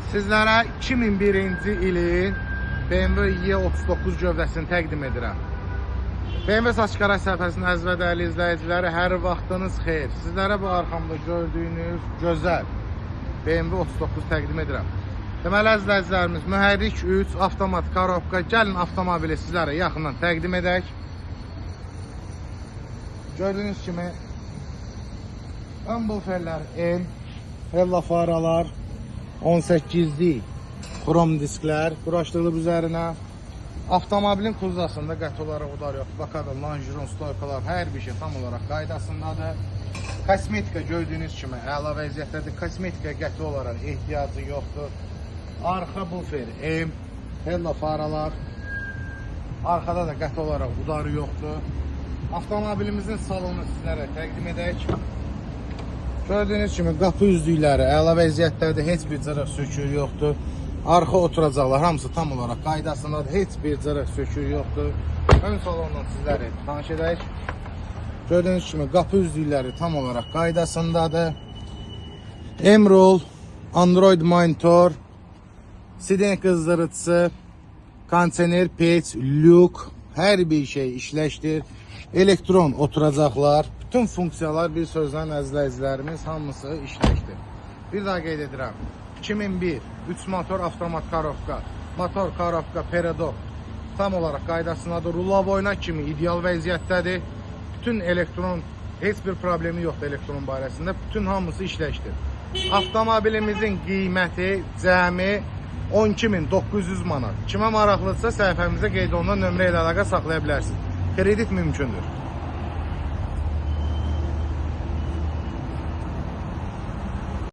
Sizlərə 2001-ci ilin BMW E39 gövdəsini təqdim edirəm. BMW Saçqara səhifəsinin əziz və dəyərli izləyiciləri, hər vaxtınız xeyir. Sizlərə bu arxamda gördüyünüz gözəl BMW 39 təqdim edirəm. Deməli, əziz izləyicilərimiz, mühərrik 3, avtomat korobka. Gəlin avtomobili sizlərə yaxından təqdim edək. Gördüyünüz kimi ön buferlər M, hella faralar, 18'lik krom disklər quraşdırılıb üzərinə. Avtomobilin kuzasında qəti olaraq udar yox. Bakada, lonjron, stoykalar, hər bir şey tam olaraq qaydasındadır. Kosmetika gördüyünüz kimi əla vəziyyətdədir. Kosmetika qəti olaraq ehtiyacı yoxdur. Arxa bufer M, hella faralar. Arkada da qəti olaraq udarı yoxdur. Avtomobilimizin salonunu sizlərə təqdim edək. Gördüyünüz kimi qapı üzdükləri əla vəziyyətdədir, heç bir cırıq söküyü yoxdur. Arxa oturacaqlar hamısı tam olaraq qaydasındadır, heç bir cırıq söküyü yoxdur. Ön salondan sizləri tanış edək. Gördüyünüz kimi qapı üzdükləri tam olaraq qaydasındadır. Emerald, Android monitor, siren qızdırıcısı, kondisioner, peç, lük, hər bir şey işləşdir. Elektron oturacaqlar. Bütün funksiyalar bir sözlə əzizləyicilərimiz hamısı işləşdir. Bir daha qeyd edirəm. 2001 3 motor avtomat korobka, motor korobka Peredok tam olaraq qaydasındadır. Rulla boyuna kimi ideal vəziyyətdədir. Bütün elektron, heç bir problemi yoxdur elektron barəsində. Bütün hamısı işləşdir. Avtomobilimizin qiyməti cəmi 12.900 manat. Kimə maraqlıdırsa səhifəmizə qeyd olunan nömrə ilə əlaqə saxlaya bilərsiniz. Kredit mümkündür.